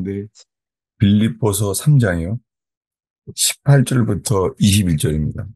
네. 빌립보서 3장이요. 18절부터 21절입니다.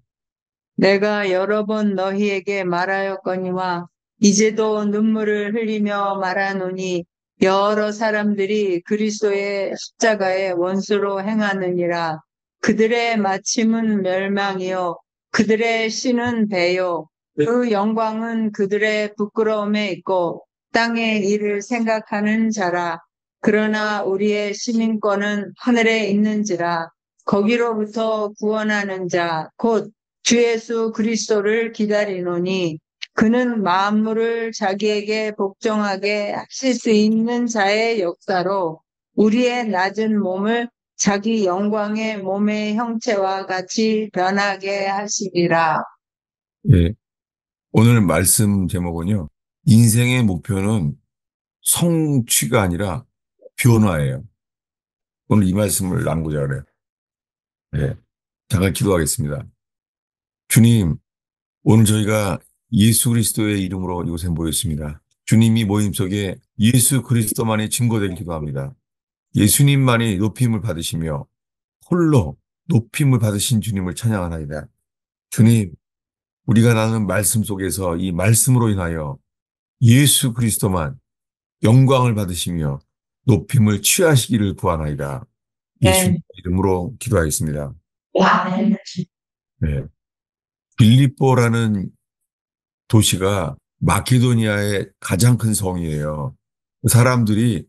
내가 여러 번 너희에게 말하였거니와 이제도 눈물을 흘리며 말하노니 여러 사람들이 그리스도의 십자가의 원수로 행하느니라. 그들의 마침은 멸망이요 그들의 신은 배요 그 영광은 그들의 부끄러움에 있고 땅의 일을 생각하는 자라. 그러나 우리의 시민권은 하늘에 있는지라. 거기로부터 구원하는 자, 곧 주 예수 그리스도를 기다리노니 그는 만물을 자기에게 복종하게 하실 수 있는 자의 역사로 우리의 낮은 몸을 자기 영광의 몸의 형체와 같이 변하게 하시리라. 예. 오늘 말씀 제목은요. 인생의 목표는 성취가 아니라 변화예요. 오늘 이 말씀을 나누고자 그래요. 예. 잠깐 기도하겠습니다. 주님, 오늘 저희가 예수 그리스도의 이름으로 이곳에 모였습니다. 주님이 모임 속에 예수 그리스도만이 증거되길 기도합니다. 예수님만이 높임을 받으시며 홀로 높임을 받으신 주님을 찬양하나이다. 주님, 우리가 나누는 말씀 속에서 이 말씀으로 인하여 예수 그리스도만 영광을 받으시며 높임을 취하시기를 구하나이다. 예수님 네. 이름으로 기도하겠습니다. 네. 빌립보라는 도시가 마케도니아의 가장 큰 성이에요. 사람들이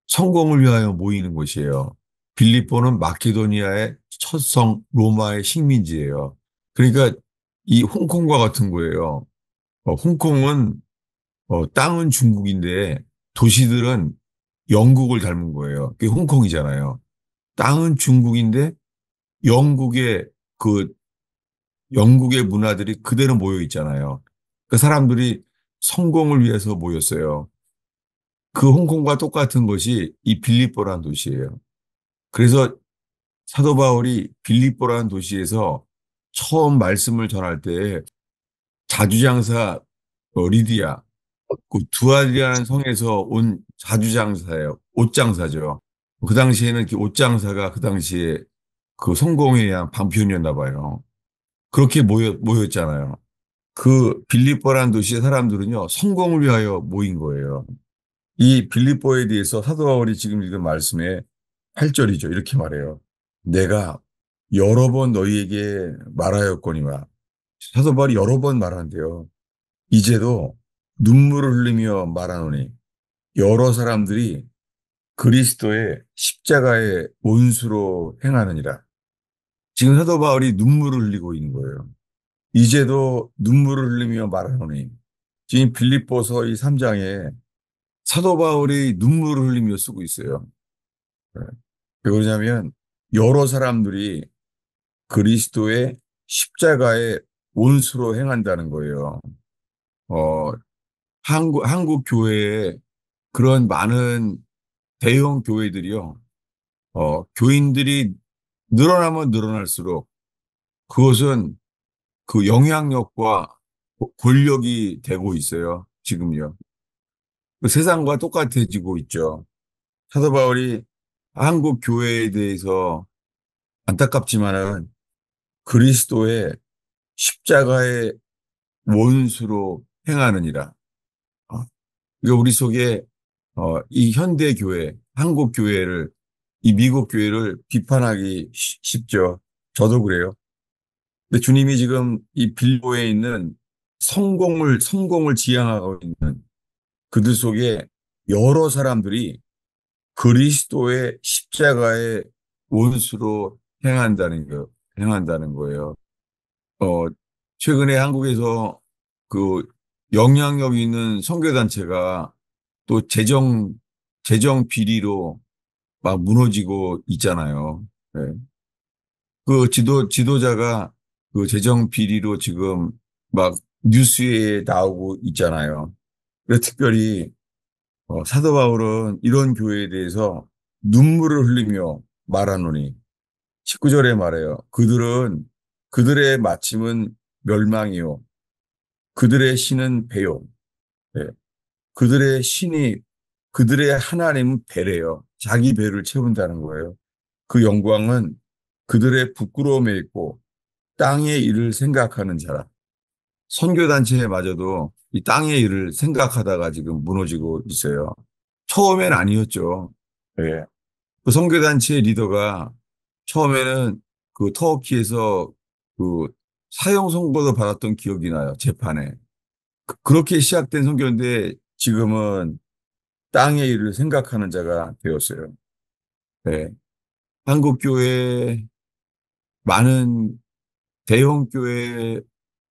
성공을 위하여 모이는 곳이에요. 빌립보는 마케도니아의 첫 성, 로마의 식민지예요. 그러니까 이 홍콩과 같은 거예요. 홍콩은 땅은 중국인데 도시들은 영국을 닮은 거예요. 그게 홍콩이잖아요. 땅은 중국인데 영국의 그 영국의 문화들이 그대로 모여 있잖아요. 그 사람들이 성공을 위해서 모였어요. 그 홍콩과 똑같은 것이 이 빌립보라는 도시예요. 그래서 사도 바울이 빌립보라는 도시에서 처음 말씀을 전할 때 자주장사 리디아 그 두아디라는 성에서 온 자주장사예요. 옷장사죠. 그 당시에는 옷장사가 그 당시에 그 성공에 의한 방편이었나 봐요. 그렇게 모였잖아요. 그 빌립보라는 도시의 사람들은요, 성공을 위하여 모인 거예요. 이 빌립보에 대해서 사도 바울이 지금 읽은 말씀에 8절이죠. 이렇게 말해요. 내가 여러 번 너희에게 말하였거니와 사도 바울이 여러 번 말하는데요. 이제도 눈물을 흘리며 말하노니 여러 사람들이 그리스도의 십자가의 원수로 행하느니라. 지금 사도 바울이 눈물을 흘리고 있는 거예요. 이제도 눈물을 흘리며 말하노니 지금 빌립보서 이 3장에 사도 바울이 눈물을 흘리며 쓰고 있어요. 네. 왜 그러냐면 여러 사람들이 그리스도의 십자가의 원수로 행한다는 거예요. 어, 한국 교회에 그런 많은 대형 교회들이요. 교인들이 늘어나면 늘어날수록 그것은 그 영향력과 권력이 되고 있어요. 지금요. 그 세상과 똑같아지고 있죠. 사도 바울이 한국 교회에 대해서 안타깝지만은 그리스도의 십자가의 원수로 행하느니라. 어, 이거 우리 속에 이 현대 교회, 한국 교회를 이 미국 교회를 비판하기 쉽죠. 저도 그래요. 근데 주님이 지금 이 빌보에 있는 성공을 지향하고 있는 그들 속에 여러 사람들이 그리스도의 십자가의 원수로 행한다는 거예요. 어, 최근에 한국에서 그 영향력 있는 선교단체가 또 재정 비리로 막 무너지고 있잖아요. 네. 그 지도자가 그 재정 비리로 지금 막 뉴스에 나오고 있잖아요. 그래서 특별히 사도 바울은 이런 교회에 대해서 눈물을 흘리며 말하노니 19절에 말해요. 그들의 마침은 멸망이요. 그들의 신은 배요. 예. 그들의 신이 그들의 하나님은 배래요. 자기 배를 채운다는 거예요. 그 영광은 그들의 부끄러움에 있고 땅의 일을 생각하는 자라. 선교단체마저도 이 땅의 일을 생각하다가 지금 무너지고 있어요. 처음엔 아니었죠. 예. 그 선교단체의 리더가 처음에는 그 터키에서 그 사형 선고도 받았던 기억이 나요. 재판에. 그렇게 시작된 선교인데 지금은 땅의 일을 생각하는 자가 되었어요. 네. 한국 교회 많은 대형 교회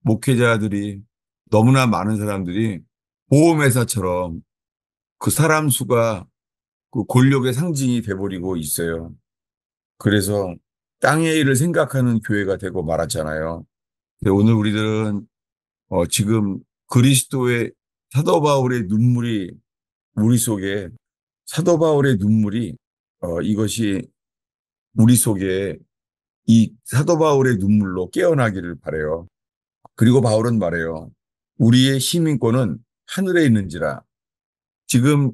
목회자들이 너무나 많은 사람들이 보험회사처럼 그 사람 수가 그 권력의 상징이 돼버리고 있어요. 그래서 땅의 일을 생각하는 교회가 되고 말았잖아요. 근데 오늘 우리들은 지금 그리스도의 사도 바울의 눈물이 우리 속에 사도 바울의 눈물이 이것이 우리 속에 이 사도 바울의 눈물로 깨어나기를 바래요. 그리고 바울은 말해요. 우리의 시민권은 하늘에 있는지라. 지금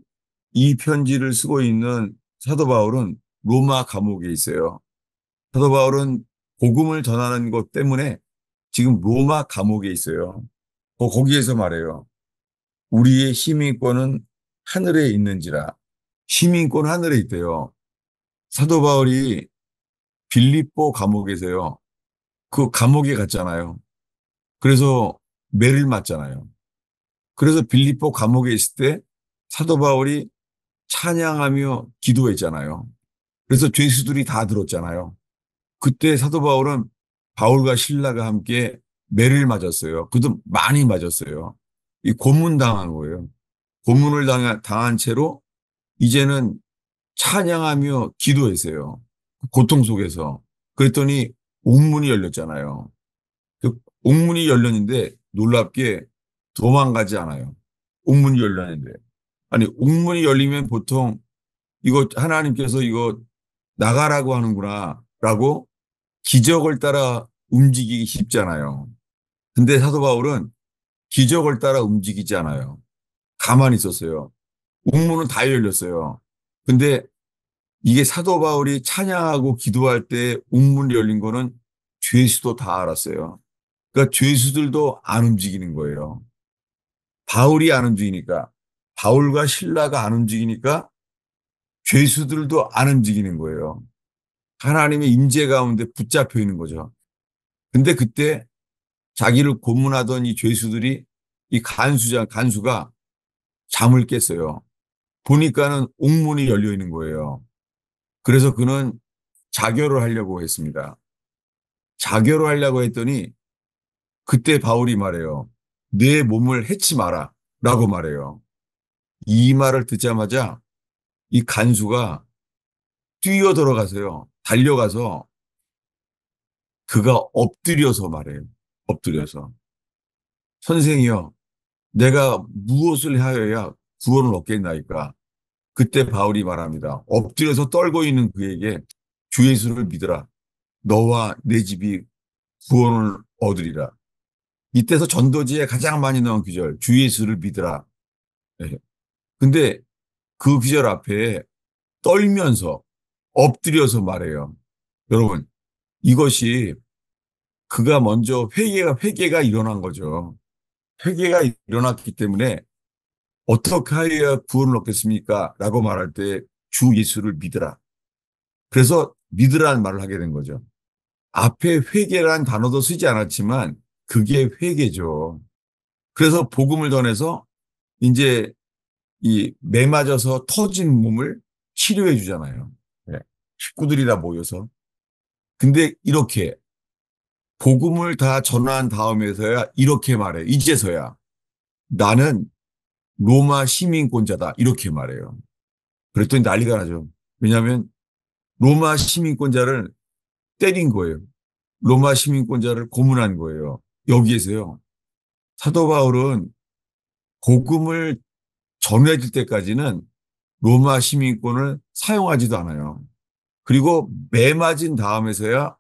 이 편지를 쓰고 있는 사도 바울은 로마 감옥에 있어요. 사도 바울은 복음을 전하는 것 때문에 지금 로마 감옥에 있어요. 거기에서 말해요. 우리의 시민권은 하늘에 있는지라. 시민권 하늘에 있대요. 사도 바울이 빌립보 감옥에서요. 그 감옥에 갔잖아요. 그래서 매를 맞잖아요. 그래서 빌립보 감옥에 있을 때 사도 바울이 찬양하며 기도했잖아요. 그래서 죄수들이 다 들었잖아요. 그때 사도 바울은 바울과 신라가 함께 매를 맞았어요. 그도 많이 맞았어요. 이 고문당한 거예요. 고문을 당한 채로 이제는 찬양하며 기도했어요. 고통 속에서. 그랬더니 옥문이 열렸잖아요. 그 옥문이 열렸는데 놀랍게 도망가지 않아요. 옥문이 열렸는데. 아니, 옥문이 열리면 보통 이거 하나님께서 이거 나가라고 하는구나 라고 기적을 따라 움직이기 쉽잖아요. 근데 사도 바울은 기적을 따라 움직이지 않아요. 가만히 있었어요. 옥문은 다 열렸어요. 근데 이게 사도 바울이 찬양하고 기도할 때 옥문이 열린 거는 죄수도 다 알았어요. 그러니까 죄수들도 안 움직이는 거예요. 바울이 안 움직이니까, 바울과 신라가 안 움직이니까 죄수들도 안 움직이는 거예요. 하나님의 임재 가운데 붙잡혀 있는 거죠. 근데 그때 자기를 고문하던 이 죄수들이 이 간수가 잠을 깼어요. 보니까는 옥문이 열려 있는 거예요. 그래서 그는 자결을 하려고 했습니다. 자결을 하려고 했더니 그때 바울이 말해요. 내 몸을 해치 마라 라고 말해요. 이 말을 듣자마자 이 간수가 뛰어 들어가서요. 달려가서 그가 엎드려서 말해요. 엎드려서. 선생이여, 내가 무엇을 하여야 구원을 얻겠나이까? 그때 바울이 말합니다. 엎드려서 떨고 있는 그에게 주 예수를 믿으라. 너와 내 집이 구원을 얻으리라. 이때서 전도지에 가장 많이 나온 구절, 주 예수를 믿으라. 예. 근데 그 구절 앞에 떨면서 엎드려서 말해요. 여러분, 이것이 그가 먼저 회개가 일어난 거죠. 회개가 일어났기 때문에 어떻게 하여야 구원을 얻겠습니까? 라고 말할 때 주 예수를 믿으라. 그래서 믿으라는 말을 하게 된 거죠. 앞에 회개라는 단어도 쓰지 않았지만 그게 회개죠. 그래서 복음을 전해서 이제 이 매 맞아서 터진 몸을 치료해 주잖아요. 네. 식구들이 다 모여서. 근데 이렇게 복음을 다 전한 다음에서야 이렇게 말해. 이제서야 나는 로마 시민권자다. 이렇게 말해요. 그랬더니 난리가 나죠. 왜냐하면 로마 시민권자를 때린 거예요. 로마 시민권자를 고문한 거예요. 여기에서요. 사도 바울은 복음을 전해질 때까지는 로마 시민권을 사용하지도 않아요. 그리고 매 맞은 다음에서야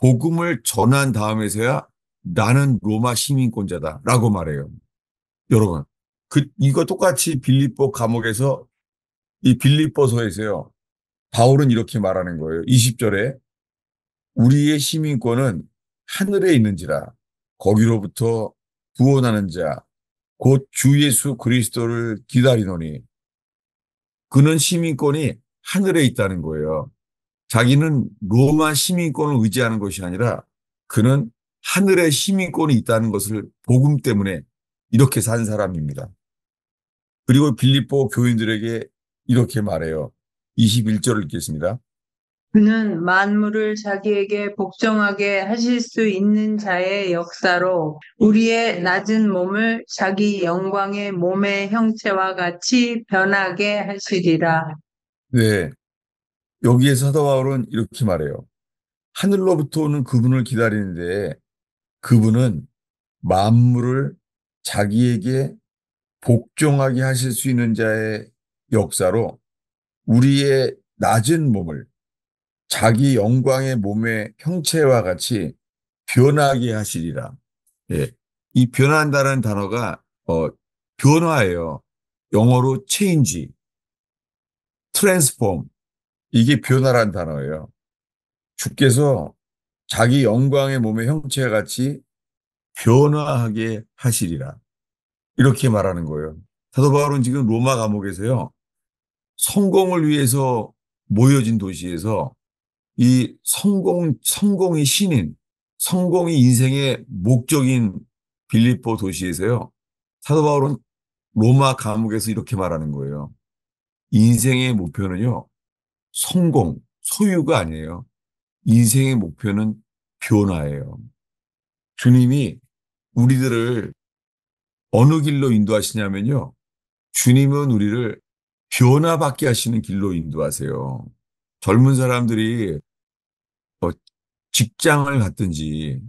복음을 전한 다음에서야 나는 로마 시민권자다라고 말해요. 여러분, 이거 똑같이 빌립보 감옥에서 이 빌립보서에서요. 바울은 이렇게 말하는 거예요. 20절에 우리의 시민권은 하늘에 있는지라 거기로부터 구원하는 자 곧 주 예수 그리스도를 기다리노니 그는 시민권이 하늘에 있다는 거예요. 자기는 로마 시민권을 의지하는 것이 아니라 그는 하늘의 시민권이 있다는 것을 복음 때문에 이렇게 산 사람입니다. 그리고 빌립보 교인들에게 이렇게 말해요. 21절을 읽겠습니다. 그는 만물을 자기에게 복종하게 하실 수 있는 자의 역사로 우리의 낮은 몸을 자기 영광의 몸의 형체와 같이 변하게 하시리라. 네, 여기에 사도 바울은 이렇게 말해요. 하늘로부터 오는 그분을 기다리는데 그분은 만물을 자기에게 복종하게 하실 수 있는 자의 역사로 우리의 낮은 몸을 자기 영광의 몸의 형체와 같이 변하게 하시리라. 예. 이 변한다는 단어가 변화예요. 영어로 change, transform. 이게 변화란 단어예요. 주께서 자기 영광의 몸의 형체와 같이 변화하게 하시리라. 이렇게 말하는 거예요. 사도 바울은 지금 로마 감옥에서요. 성공을 위해서 모여진 도시에서 이 성공이 신인, 성공이 인생의 목적인 빌립보 도시에서요. 사도 바울은 로마 감옥에서 이렇게 말하는 거예요. 인생의 목표는요, 성공, 소유가 아니에요. 인생의 목표는 변화예요. 주님이 우리들을 어느 길로 인도하시냐면요. 주님은 우리를 변화받게 하시는 길로 인도하세요. 젊은 사람들이 뭐 직장을 갔든지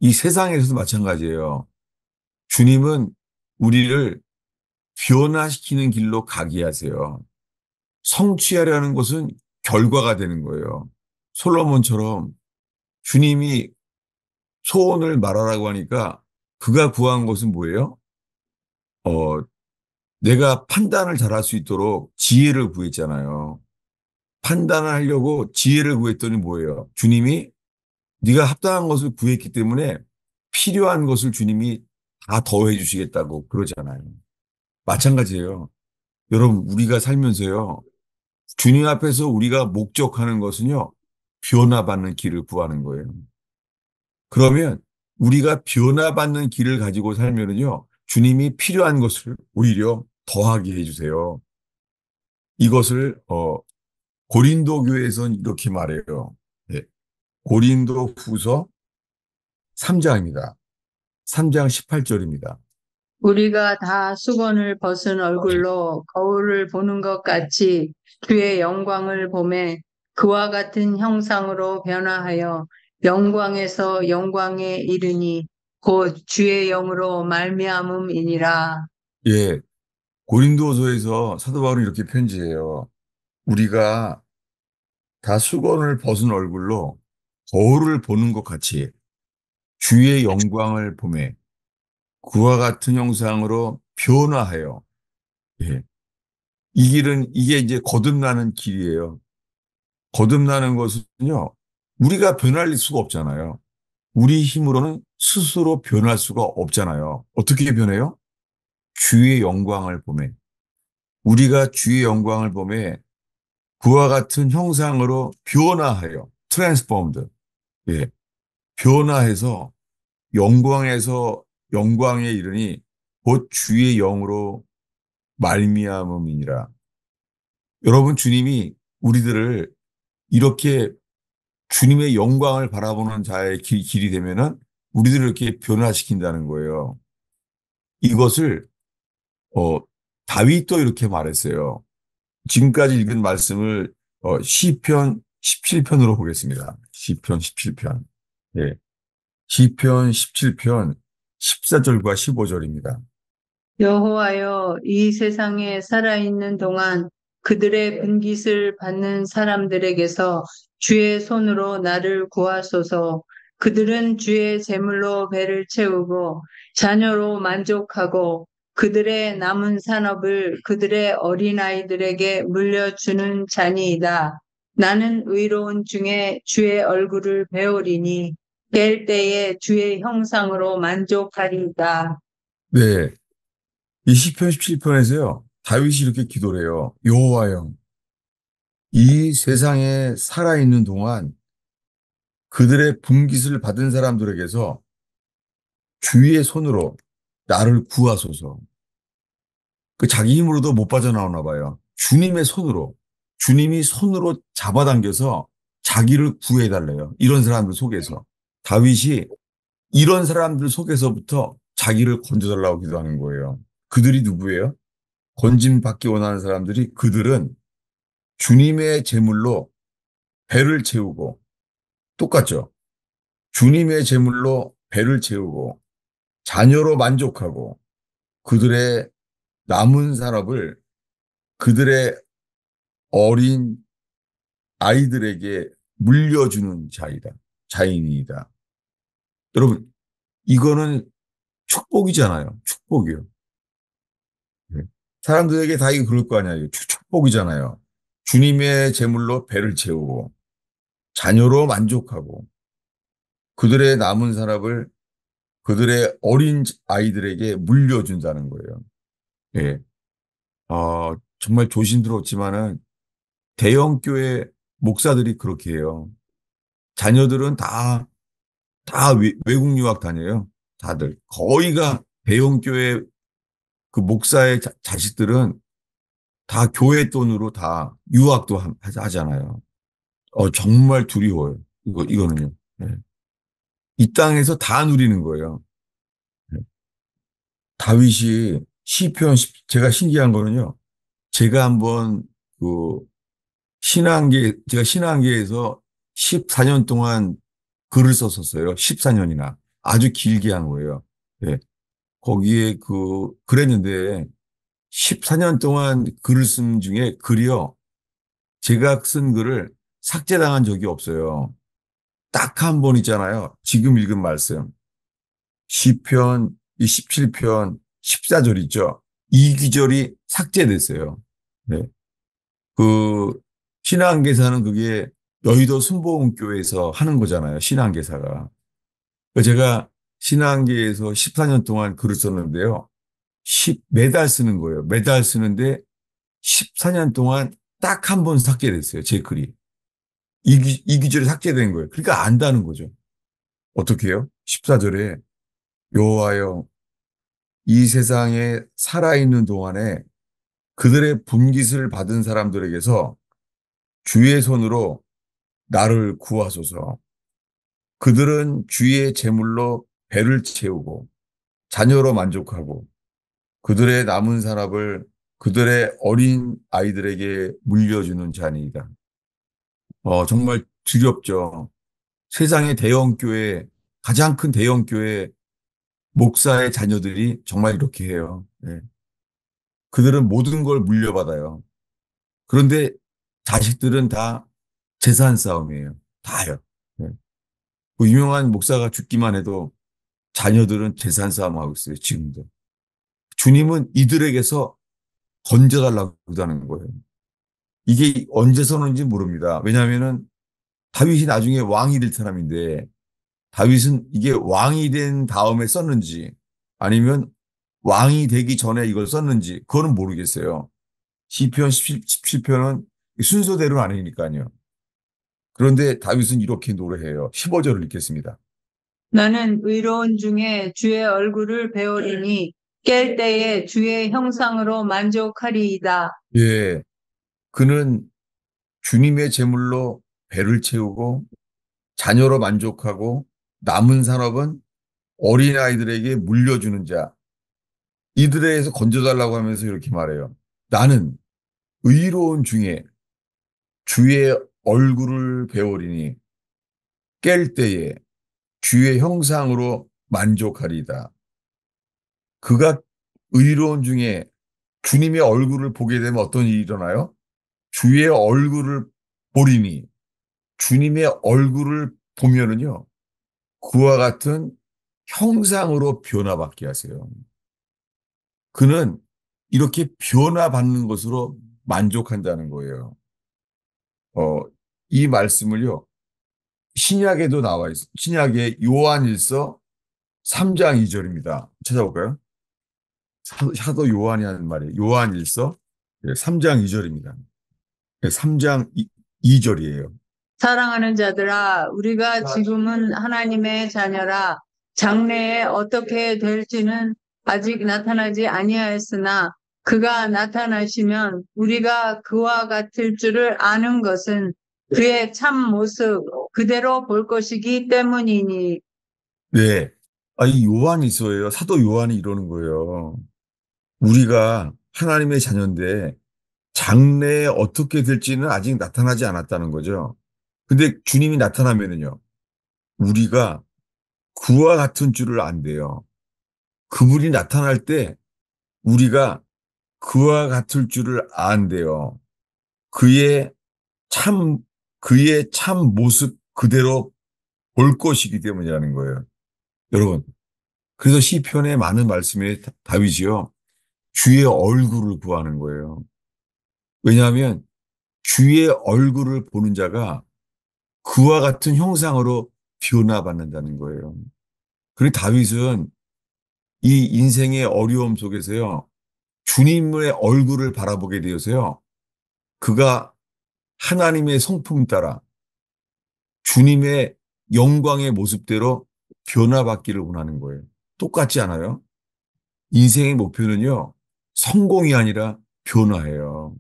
이 세상에서도 마찬가지예요. 주님은 우리를 변화시키는 길로 가게 하세요. 성취하려는 것은 결과가 되는 거예요. 솔로몬처럼 주님이 소원을 말하라고 하니까 그가 구한 것은 뭐예요? 어, 내가 판단을 잘할 수 있도록 지혜를 구했잖아요. 판단을 하려고 지혜를 구했더니 뭐예요? 주님이 네가 합당한 것을 구했기 때문에 필요한 것을 주님이 다 더해 주시겠다고 그러잖아요. 마찬가지예요. 여러분, 우리가 살면서요. 주님 앞에서 우리가 목적하는 것은요. 변화받는 길을 구하는 거예요. 그러면 우리가 변화받는 길을 가지고 살면은요. 주님이 필요한 것을 오히려 더하게 해주세요. 이것을 고린도 교회에서는 이렇게 말해요. 네. 고린도 후서 3장입니다. 3장 18절입니다. 우리가 다 수건을 벗은 얼굴로 거울을 보는 것 같이 주의 영광을 보매 그와 같은 형상으로 변화하여 영광에서 영광에 이르니 곧 주의 영으로 말미암음이니라. 예, 고린도서에서 사도 바울은 이렇게 편지해요. 우리가 다 수건을 벗은 얼굴로 거울을 보는 것 같이 주의 영광을 보매 그와 같은 형상으로 변화하여 예. 이 길은 이게 이제 거듭나는 길이에요. 거듭나는 것은요. 우리가 변할 수가 없잖아요. 우리 힘으로는 스스로 변할 수가 없잖아요. 어떻게 변해요? 주의 영광을 보매 우리가 주의 영광을 보매 그와 같은 형상으로 변화하여 transformed 예. 변화해서 영광에서 영광에 이르니 곧 주의 영으로 말미암음이니라. 여러분 주님이 우리들을 이렇게 주님의 영광을 바라보는 자의 길이 되면은 우리들을 이렇게 변화시킨다는 거예요. 이것을 어, 다윗도 이렇게 말했어요. 지금까지 읽은 말씀을 시편 17편으로 보겠습니다. 시편 17편. 예. 시편 17편 14절과 15절입니다. 여호와여, 이 세상에 살아있는 동안 그들의 분깃을 받는 사람들에게서 주의 손으로 나를 구하소서. 그들은 주의 재물로 배를 채우고 자녀로 만족하고 그들의 남은 산업을 그들의 어린아이들에게 물려주는 자니이다. 나는 의로운 중에 주의 얼굴을 배우리니 깰 때에 주의 형상으로 만족하리이다. 네. 이 시편 17편에서요. 다윗이 이렇게 기도를 해요. 여호와여, 이 세상에 살아있는 동안 그들의 분깃을 받은 사람들에게서 주의 손으로 나를 구하소서. 그 자기 힘으로도 못 빠져나오나 봐요. 주님의 손으로, 주님이 손으로 잡아당겨서 자기를 구해달래요. 이런 사람들 속에서. 다윗이 이런 사람들 속에서부터 자기를 건져달라고 기도하는 거예요. 그들이 누구예요? 건짐받기 원하는 사람들이 그들은 주님의 제물로 배를 채우고 똑같죠. 주님의 제물로 배를 채우고 자녀로 만족하고 그들의 남은 산업을 그들의 어린 아이들에게 물려주는 자이다. 자인이다. 여러분, 이거는 축복이잖아요. 축복이요. 네. 사람들에게 다 이거 그럴 거 아니에요. 축복이잖아요. 주님의 제물로 배를 채우고 자녀로 만족하고 그들의 남은 산업을 그들의 어린 아이들에게 물려준다는 거예요. 예. 정말 조심스럽지만은 대형 교회 목사들이 그렇게 해요. 자녀들은 다 외국 유학 다녀요. 다들. 거의가 대형 교회 그 목사의 자식들은 다 교회 돈으로 다 유학도 하잖아요. 정말 두려워요. 이거는요. 예. 이 땅에서 다 누리는 거예요. 예. 다윗이 시편, 제가 신기한 거는요. 제가 한번 그 제가 신학계에서 14년 동안 글을 썼었어요. 14년이나. 아주 길게 한 거예요. 예. 거기에 그랬는데 14년 동안 글을 쓴 중에 글이요. 제가 쓴 글을 삭제당한 적이 없어요. 딱 한 번 있잖아요. 지금 읽은 말씀. 시편 27편 14절 있죠. 이 기절이 삭제됐어요. 네. 그 신앙계사는 그게 여의도 순복음교회에서 하는 거잖아요. 신앙계사가. 제가 신앙계에서 14년 동안 글을 썼는데요. 매달 쓰는 거예요. 매달 쓰는데 14년 동안 딱 한 번 삭제됐어요. 제 글이. 이 기절이 삭제된 거예요. 그러니까 안다는 거죠. 어떻게 해요? 14절에 여호와여 이 세상에 살아있는 동안에 그들의 분깃을 받은 사람들에게서 주의 손으로 나를 구하소서. 그들은 주의 제물로 배를 채우고 자녀로 만족하고 그들의 남은 산업을 그들의 어린 아이들에게 물려주는 자니이다. 정말 두렵죠. 세상의 대형 교회, 가장 큰 대형 교회 목사의 자녀들이 정말 이렇게 해요. 네. 그들은 모든 걸 물려받아요. 그런데 자식들은 다 재산 싸움이에요. 다요. 네. 그 유명한 목사가 죽기만 해도 자녀들은 재산 싸움하고 있어요. 지금도. 주님은 이들에게서 건져달라고 하는 거예요. 이게 언제 서는지 모릅니다. 왜냐하면은 다윗이 나중에 왕이 될 사람인데 다윗은 이게 왕이 된 다음에 썼는지 아니면 왕이 되기 전에 이걸 썼는지 그거는 모르겠어요. 시편 17편은 순서대로 아니니까요. 그런데 다윗은 이렇게 노래해요. 15절을 읽겠습니다. 나는 의로운 중에 주의 얼굴을 배우리니 깰 때에 주의 형상으로 만족하리이다. 예, 그는 주님의 제물로 배를 채우고 자녀로 만족하고 남은 산업은 어린아이들에게 물려주는 자. 이들에 대해서 건져달라고 하면서 이렇게 말해요. 나는 의로운 중에 주의 얼굴을 배우리니 깰 때에 주의 형상으로 만족하리이다. 그가 의로운 중에 주님의 얼굴을 보게 되면 어떤 일이 일어나요? 주의 얼굴을 보리니 주님의 얼굴을 보면은요, 그와 같은 형상으로 변화받게 하세요. 그는 이렇게 변화받는 것으로 만족한다는 거예요. 어, 이 말씀을요, 신약에도 나와 있어요. 신약의 요한일서 3장 2절입니다. 찾아볼까요? 사도 요한이 하는 말이에요. 요한일서 3장 2절입니다. 3장 2절이에요. 사랑하는 자들아, 우리가 지금은 하나님의 자녀라. 장래에 어떻게 될지는 아직 나타나지 아니하였으나 그가 나타나시면 우리가 그와 같을 줄을 아는 것은 그의 참 모습 그대로 볼 것이기 때문이니. 네. 이 요한일서예요. 사도 요한이 이러는 거예요. 우리가 하나님의 자녀인데 장래에 어떻게 될지는 아직 나타나지 않았다는 거죠. 근데 주님이 나타나면은요, 우리가 그와 같은 줄을 안대요. 그분이 나타날 때 우리가 그와 같을 줄을 안대요. 그의 참, 그의 참 모습 그대로 볼 것이기 때문이라는 거예요. 여러분, 그래서 시편에 많은 말씀에 다윗이요, 주의 얼굴을 구하는 거예요. 왜냐하면 주의 얼굴을 보는 자가 그와 같은 형상으로 변화받는다는 거예요. 그리고 다윗은 이 인생의 어려움 속에서요, 주님의 얼굴을 바라보게 되어서요, 그가 하나님의 성품 따라 주님의 영광의 모습대로 변화받기를 원하는 거예요. 똑같지 않아요? 인생의 목표는요, 성공이 아니라 변화예요.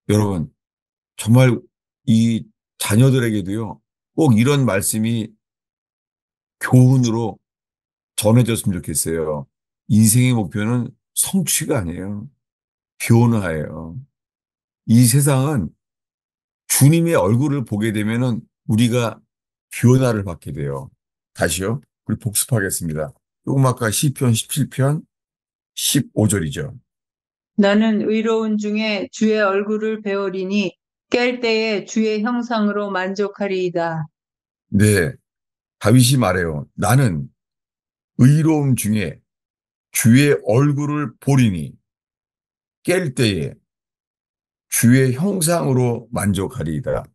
여러분, 정말 이 자녀들에게도요, 꼭 이런 말씀이 교훈으로 전해졌으면 좋겠어요. 인생의 목표는 성취가 아니에요. 변화예요. 이 세상은 주님의 얼굴을 보게 되면은 우리가 변화를 받게 돼요. 다시요. 우리 복습하겠습니다. 조금 아까 시편 17편 15절이죠. 너는 의로운 중에 주의 얼굴을 배우리니 깰 때에 주의 형상으로 만족하리이다. 네. 다윗이 말해요. 나는 의로움 중에 주의 얼굴을 보리니 깰 때에 주의 형상으로 만족하리이다.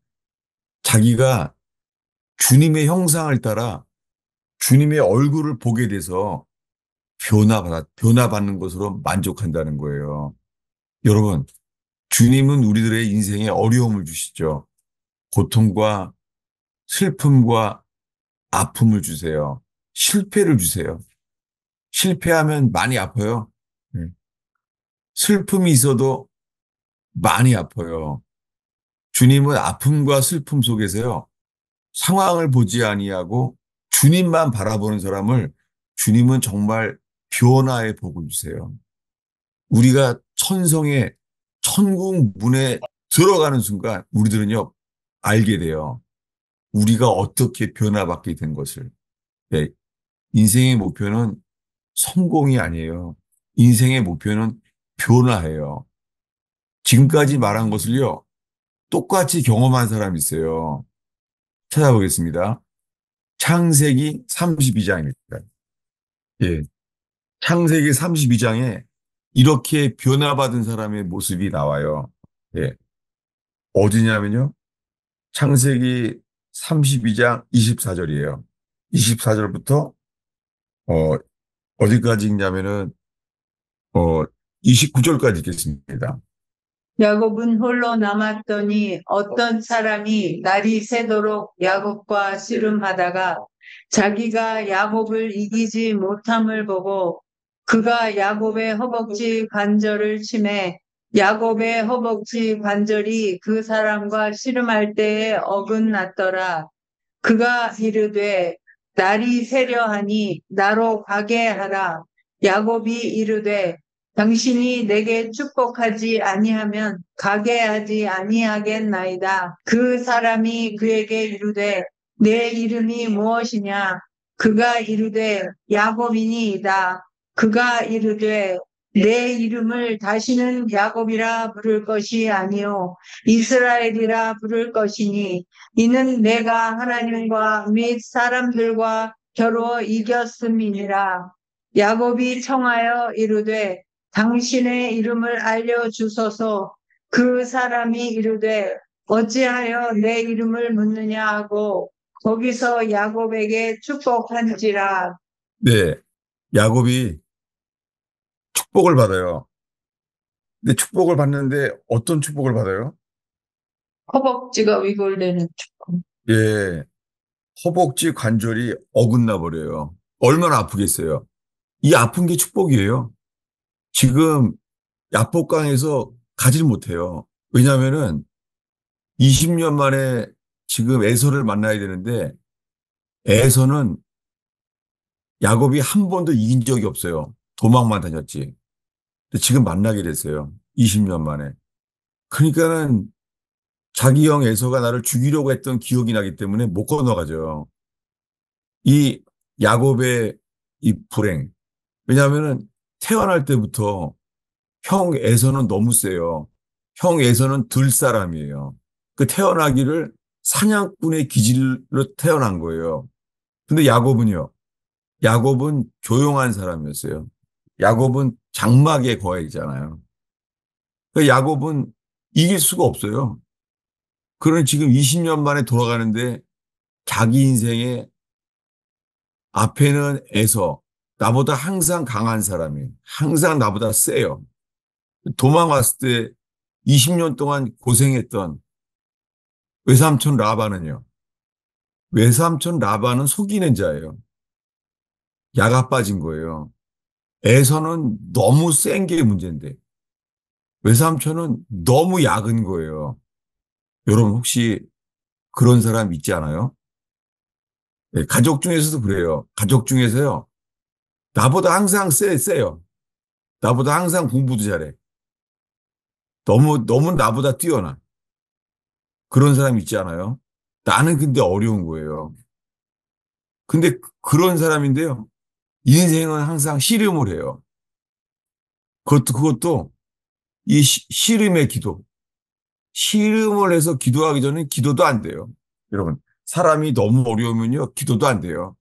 자기가 주님의 형상을 따라 주님의 얼굴을 보게 돼서 변화받는 것으로 만족한다는 거예요. 여러분, 주님은 우리들의 인생에 어려움을 주시죠. 고통과 슬픔과 아픔을 주세요. 실패를 주세요. 실패하면 많이 아파요. 네. 슬픔이 있어도 많이 아파요. 주님은 아픔과 슬픔 속에서요, 상황을 보지 아니하고 주님만 바라보는 사람을 주님은 정말 변화의 복을 주세요. 우리가 천성의 천국 문에 들어가는 순간 우리들은요, 알게 돼요. 우리가 어떻게 변화받게 된 것을. 네, 인생의 목표는 성공이 아니에요. 인생의 목표는 변화예요. 지금까지 말한 것을요, 똑같이 경험한 사람이 있어요. 찾아보겠습니다. 창세기 32장입니다. 예. 창세기 32장에 이렇게 변화받은 사람의 모습이 나와요. 예. 어디냐면요. 창세기 32장 24절이에요. 24절부터 어, 어디까지 읽냐면은 어, 29절까지 읽겠습니다. 야곱은 홀로 남았더니 어떤 사람이 날이 새도록 야곱과 씨름하다가 자기가 야곱을 이기지 못함을 보고 그가 야곱의 허벅지 관절을 치매 야곱의 허벅지 관절이 그 사람과 씨름할 때에 어긋났더라. 그가 이르되 날이 새려하니 나로 가게 하라. 야곱이 이르되 당신이 내게 축복하지 아니하면 가게 하지 아니하겠나이다. 그 사람이 그에게 이르되 내 이름이 무엇이냐? 그가 이르되 야곱이니이다. 그가 이르되 내 이름을 다시는 야곱이라 부를 것이 아니요 이스라엘이라 부를 것이니 이는 내가 하나님과 및 사람들과 겨루 이겼음이니라. 야곱이 청하여 이르되 당신의 이름을 알려주소서. 그 사람이 이르되 어찌하여 내 이름을 묻느냐 하고 거기서 야곱에게 축복한지라. 네. 야곱이 축복을 받아요. 근데 축복을 받는데 어떤 축복을 받아요? 허벅지가 위골되는 축복. 예. 허벅지 관절이 어긋나 버려요. 얼마나 아프겠어요. 이 아픈 게 축복이에요. 지금 야복강에서 가질 못해요. 왜냐하면은 20년 만에 지금 에서를 만나야 되는데 에서는 야곱이 한 번도 이긴 적이 없어요. 도망만 다녔지. 근데 지금 만나게 됐어요. 20년 만에. 그러니까는 자기 형 에서가 나를 죽이려고 했던 기억이 나기 때문에 못 건너가죠. 이 야곱의 이 불행. 왜냐하면은 태어날 때부터 형 에서는 너무 세요. 형 에서는 들 사람이에요. 그 태어나기를 사냥꾼의 기질로 태어난 거예요. 근데 야곱은요. 야곱은 조용한 사람이었어요. 야곱은 장막의 거액이잖아요. 그 야곱은 이길 수가 없어요. 그러니 지금 20년 만에 돌아가는데 자기 인생의 앞에는 에서 나보다 항상 강한 사람이 항상 나보다 세요. 도망갔을 때 20년 동안 고생했던 외삼촌 라반은요. 외삼촌 라반은 속이는 자예요. 야가 빠진 거예요. 에서는 너무 센 게 문제인데 외삼촌은 너무 약은 거예요. 여러분 혹시 그런 사람 있지 않아요? 네, 가족 중에서도 그래요. 가족 중에서요. 나보다 항상 세요. 나보다 항상 공부도 잘해. 너무 나보다 뛰어나. 그런 사람 있지 않아요? 나는 근데 어려운 거예요. 근데 그런 사람인데요. 인생은 항상 씨름을 해요. 그것도 이 씨름의 기도. 씨름을 해서 기도하기 전에 기도도 안 돼요. 여러분, 사람이 너무 어려우면요, 기도도 안 돼요.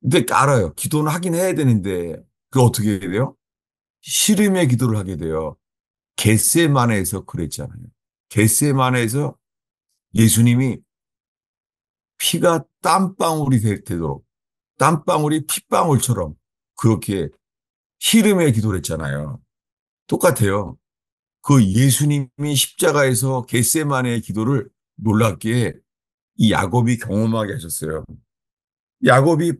근데 알아요. 기도는 하긴 해야 되는데, 그 어떻게 해야 돼요? 씨름의 기도를 하게 돼요. 겟세마네에서 그랬잖아요. 겟세마네에서 예수님이 피가 땀방울이 되도록, 땀방울이 핏방울처럼 그렇게 씨름의 기도를 했잖아요. 똑같아요. 그 예수님이 십자가에서 겟세마네의 기도를 놀랍게 이 야곱이 경험하게 하셨어요. 야곱이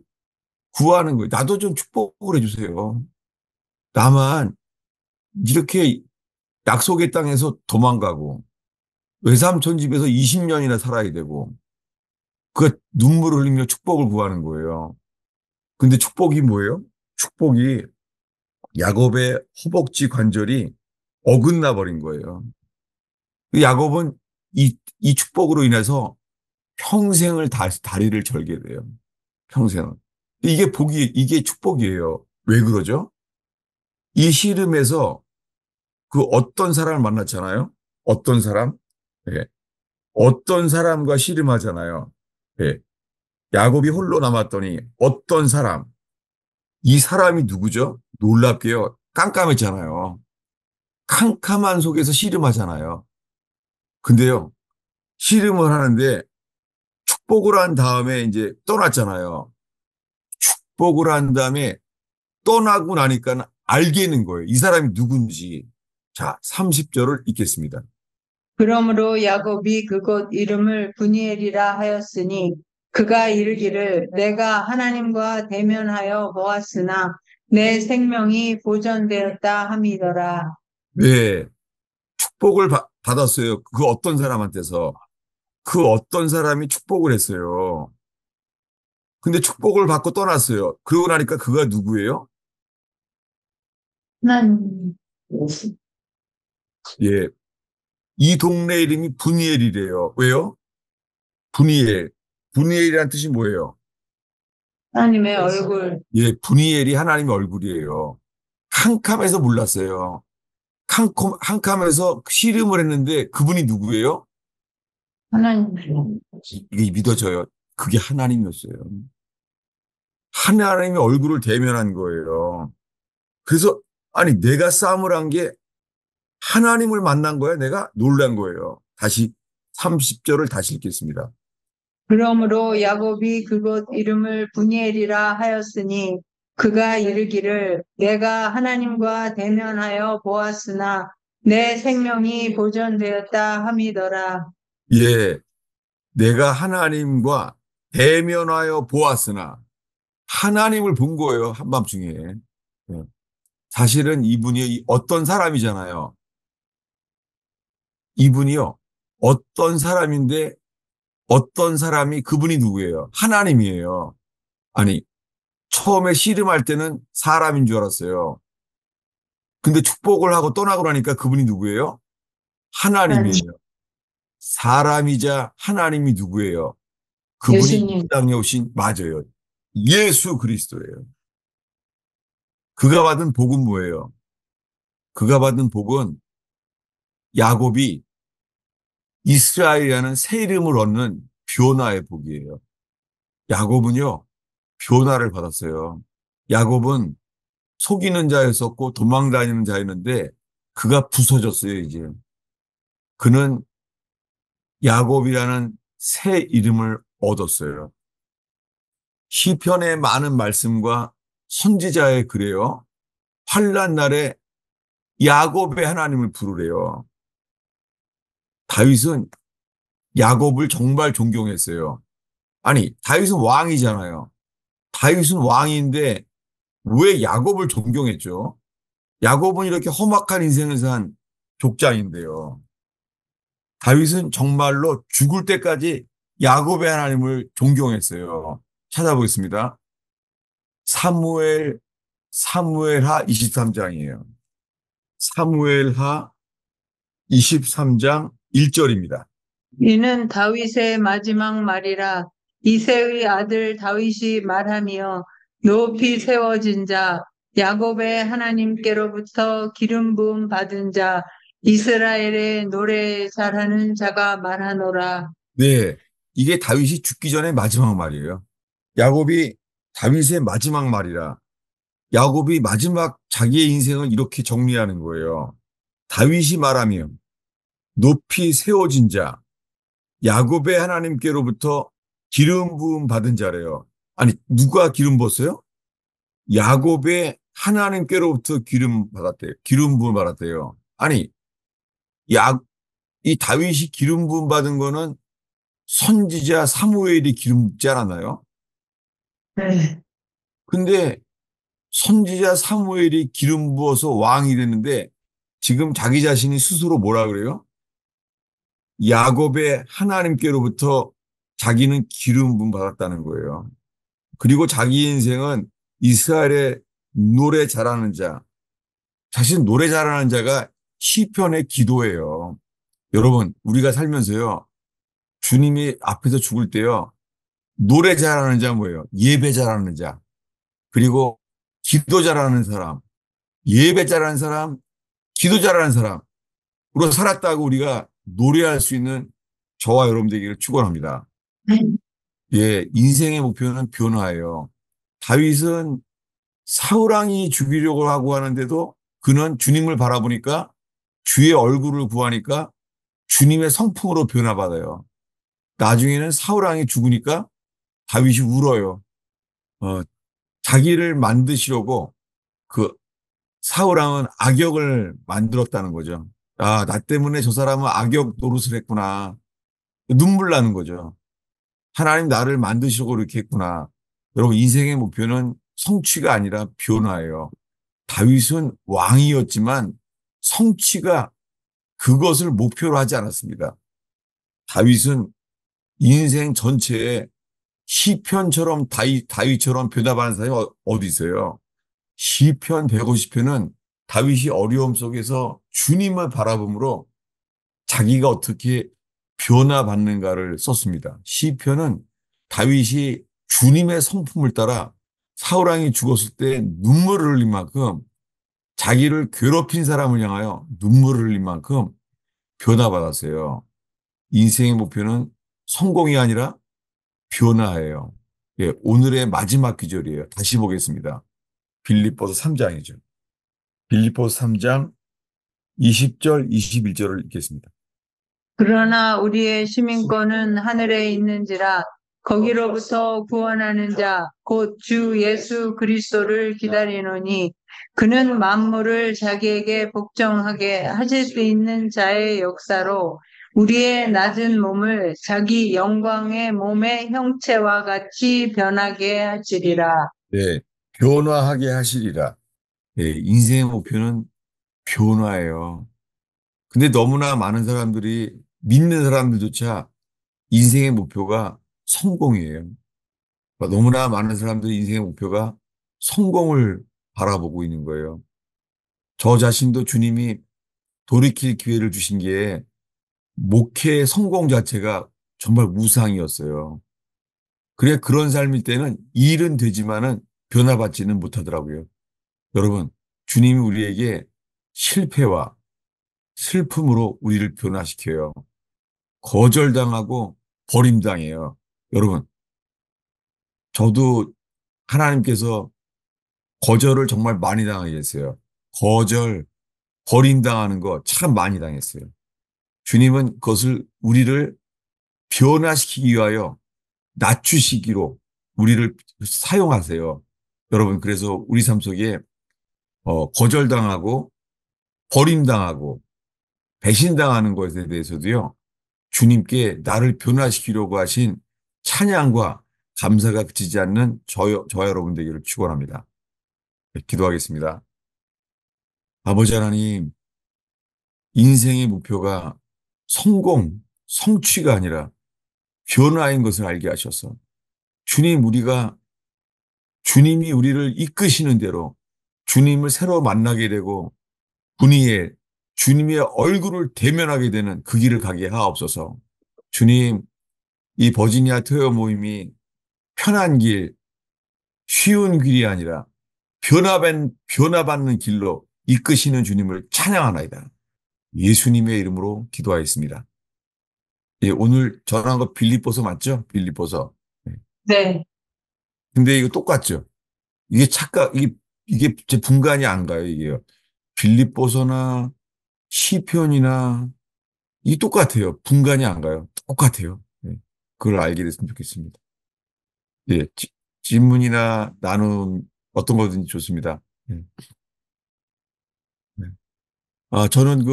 구하는 거예요. 나도 좀 축복을 해주세요. 나만 이렇게 약속의 땅에서 도망가고 외삼촌 집에서 20년이나 살아야 되고 그 눈물을 흘리며 축복을 구하는 거예요. 근데 축복이 뭐예요? 축복이 야곱의 허벅지 관절이 어긋나 버린 거예요. 야곱은 이 축복으로 인해서 평생을 다리를 절게 돼요. 평생을. 이게 이게 축복이에요. 왜 그러죠? 이 씨름에서 그 어떤 사람을 만났잖아요. 어떤 사람? 예. 어떤 사람과 씨름하잖아요. 예. 야곱이 홀로 남았더니 어떤 사람? 이 사람이 누구죠? 놀랍게요. 깜깜했잖아요. 캄캄한 속에서 씨름하잖아요. 근데요. 씨름을 하는데 축복을 한 다음에 이제 떠났잖아요. 축복을 한 다음에 떠나고 나니까 알게는 거예요. 이 사람이 누군지. 자, 30절을 읽겠습니다. 그러므로 야곱이 그곳 이름을 브니엘이라 하였으니 그가 이르기를 내가 하나님과 대면하여 보았으나 내 생명이 보존되었다 함이더라. 네, 축복을 받았어요. 그 어떤 사람한테서. 그 어떤 사람이 축복을 했어요. 근데 축복을 받고 떠났어요. 그러고 나니까 그가 누구예요? 하나님. 예, 이 동네 이름이 분이엘이래요. 왜요? 분이엘. 분이엘이란 뜻이 뭐예요? 하나님의 얼굴. 예, 분이엘이 하나님의 얼굴이에요. 캄캄해서 몰랐어요. 캄캄해서 씨름을 했는데 그분이 누구예요? 하나님. 이게 믿어져요. 그게 하나님이었어요. 하나님의 얼굴을 대면한 거예요. 그래서 아니, 내가 싸움을 한 게 하나님을 만난 거야. 내가 놀란 거예요. 다시 30절을 다시 읽겠습니다. 그러므로 야곱이 그곳 이름을 분이엘이라 하였으니 그가 이르기를 내가 하나님과 대면하여 보았으나 내 생명이 보존되었다 함이더라. 예, 내가 하나님과 대면하여 보았으나 하나님을 본 거예요. 한밤중에. 예. 사실은 이분이 어떤 사람이잖아요. 이분이요. 어떤 사람인데 어떤 사람이 그분이 누구예요? 하나님이에요. 아니, 처음에 씨름할 때는 사람인 줄 알았어요. 근데 축복을 하고 떠나고 나니까 그분이 누구예요? 하나님이에요. 사람이자 하나님이 누구예요? 그분이 이 예수님. 땅에 오신, 맞아요. 예수 그리스도예요. 그가 받은 복은 뭐예요? 그가 받은 복은 야곱이 이스라엘이라는 새 이름을 얻는 변화의 복이에요. 야곱은요, 변화를 받았어요. 야곱은 속이는 자였었고 도망다니는 자였는데 그가 부서졌어요, 이제. 그는 야곱이라는 새 이름을 얻었어요. 시편의 많은 말씀과 선지자의 글에요. 환난 날에 야곱의 하나님을 부르래요. 다윗은 야곱을 정말 존경했어요. 아니, 다윗은 왕이잖아요. 다윗은 왕인데 왜 야곱을 존경했죠? 야곱은 이렇게 험악한 인생을 산 족장인데요. 다윗은 정말로 죽을 때까지 야곱의 하나님을 존경했어요. 찾아보겠습니다. 사무엘, 사무엘하 23장이에요. 사무엘하 23장 1절입니다. 이는 다윗의 마지막 말이라. 이새의 아들 다윗이 말하며 높이 세워진 자 야곱의 하나님께로부터 기름 부음 받은 자 이스라엘의 노래 잘하는 자가 말하노라. 네, 이게 다윗이 죽기 전에 마지막 말이에요. 야곱이 다윗의 마지막 말이라. 야곱이 마지막 자기의 인생을 이렇게 정리하는 거예요. 다윗이 말하며 높이 세워진 자, 야곱의 하나님께로부터 기름 부음 받은 자래요. 아니, 누가 기름 부었어요? 야곱의 하나님께로부터 기름 받았대요. 기름 부음 받았대요. 아니, 이 다윗이 기름 부음 받은 거는 선지자 사무엘이 기름 붓지 않았나요? 네. 근데 선지자 사무엘이 기름 부어서 왕이 됐는데 지금 자기 자신이 스스로 뭐라 그래요? 야곱의 하나님께로부터 자기는 기름 부음 받았다는 거예요. 그리고 자기 인생은 이스라엘의 노래 잘하는 자, 자신 노래 잘하는 자가 시편의 기도예요. 여러분, 우리가 살면서요, 주님이 앞에서 죽을 때요, 노래 잘하는 자 뭐예요? 예배 잘하는 자. 그리고 기도 잘하는 사람, 예배 잘하는 사람, 기도 잘하는 사람으로 살았다고 우리가 노래할 수 있는 저와 여러분들에게 축원합니다. 예, 인생의 목표는 변화예요. 다윗은 사울왕이 죽이려고 하고 하는데도 그는 주님을 바라보니까 주의 얼굴을 구하니까 주님의 성품으로 변화받아요. 나중에는 사울왕이 죽으니까 다윗이 울어요. 어, 자기를 만드시려고 그 사울왕은 악역을 만들었다는 거죠. 아, 나 때문에 저 사람은 악역 노릇을 했구나. 눈물 나는 거죠. 하나님 나를 만드시려고 이렇게 했구나. 여러분, 인생의 목표는 성취가 아니라 변화예요. 다윗은 왕이었지만 성취가 그것을 목표로 하지 않았습니다. 다윗은 인생 전체에 시편처럼 다윗처럼 변화하는 사람이 어디 있어요? 시편 150편은 다윗이 어려움 속에서 주님을 바라봄으로 자기가 어떻게 변화받는가를 썼습니다. 시편은 다윗이 주님의 성품을 따라 사울왕이 죽었을 때 눈물을 흘린 만큼 자기를 괴롭힌 사람을 향하여 눈물을 흘린 만큼 변화받았어요. 인생의 목표는 성공이 아니라 변화예요. 예, 오늘의 마지막 기절이에요. 다시 보겠습니다. 빌립보서 3장이죠. 빌립보서 3장 20절, 21절을 읽겠습니다. 그러나 우리의 시민권은 하늘에 있는지라 거기로부터 구원하는 자, 곧 주 예수 그리스도를 기다리노니 그는 만물을 자기에게 복종하게 하실 수 있는 자의 역사로 우리의 낮은 몸을 자기 영광의 몸의 형체와 같이 변하게 하시리라. 네, 변화하게 하시리라. 네, 인생의 목표는 변화예요. 근데 너무나 많은 사람들이 믿는 사람들조차 인생의 목표가 성공이에요. 너무나 많은 사람들이 인생의 목표가 성공을 바라보고 있는 거예요. 저 자신도 주님이 돌이킬 기회를 주신 게 목회의 성공 자체가 정말 무상이었어요. 그래 그런 삶일 때는 일은 되지만은 변화받지는 못하더라고요. 여러분, 주님이 우리에게 실패와 슬픔으로 우리를 변화시켜요. 거절당하고 버림당해요. 여러분, 저도 하나님께서 거절을 정말 많이 당하게 했어요. 거절, 버림당하는 거 참 많이 당했어요. 주님은 그것을 우리를 변화시키기 위하여 낮추시기로 우리를 사용하세요. 여러분, 그래서 우리 삶 속에 거절당하고 버림당하고 배신당하는 것에 대해서도요, 주님께 나를 변화시키려고 하신 찬양과 감사가 그치지 않는 저와 여러분 되기를 축원합니다. 네, 기도하겠습니다. 아버지 하나님, 인생의 목표가 성공, 성취가 아니라 변화인 것을 알게 하셔서 주님이 우리를 이끄시는 대로 주님을 새로 만나게 되고 분이에 주님의 얼굴을 대면하게 되는 그 길을 가게 하옵소서. 주님, 이 버지니아 토요 모임이 편한 길, 쉬운 길이 아니라 변화받는 길로 이끄시는 주님을 찬양하나이다. 예수님의 이름으로 기도하였습니다. 예, 오늘 전한 거 빌립보서 맞죠? 빌립보서. 예. 네. 근데 이거 똑같죠? 이게 제 분간이 안 가요, 이게요. 빌립보서나 시편이나 이 똑같아요. 분간이 안 가요. 똑같아요. 예. 그걸 알게 됐으면 좋겠습니다. 예, 질문이나 나눔 어떤 거든지 좋습니다. 예. 네. 아, 저는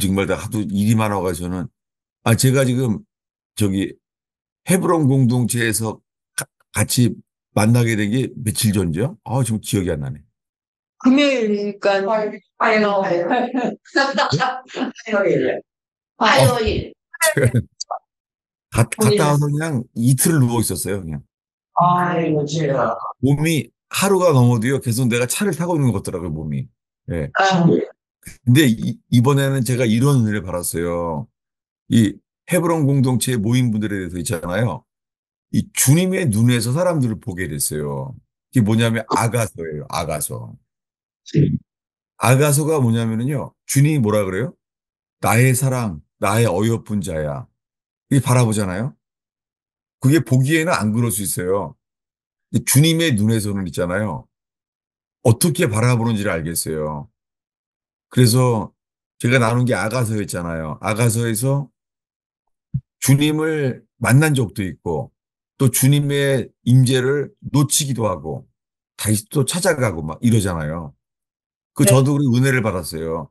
정말 다 하도 일이 많아가지고는, 제가 지금 저기 헤브론 공동체에서 같이 만나게 된 게 며칠 전이죠? 지금 기억이 안 나네. 금요일이니까 화요일. 어, 화요일. 갔다 와서 그냥 이틀을 누워 있었어요, 그냥. 아이고, 제가. 몸이 하루가 넘어도요, 계속 내가 차를 타고 있는 것 같더라고요, 몸이. 예. 아, 근데 이번에는 제가 이런 은혜를 받았어요. 이 헤브론 공동체 모임분들에 대해서 있잖아요. 이 주님의 눈에서 사람들을 보게 됐어요. 이게 뭐냐면 아가서예요, 아가서. 아가서가 뭐냐면은요, 주님이 뭐라 그래요? 나의 사랑, 나의 어여쁜 자야. 이게 바라보잖아요. 그게 보기에는 안 그럴 수 있어요. 근데 주님의 눈에서는 있잖아요. 어떻게 바라보는지를 알겠어요. 그래서 제가 나눈 게 아가서였잖아요. 아가서에서 주님을 만난 적도 있고 또 주님의 임재를 놓치기도 하고 다시 또 찾아가고 막 이러잖아요. 네. 저도 그 은혜를 받았어요.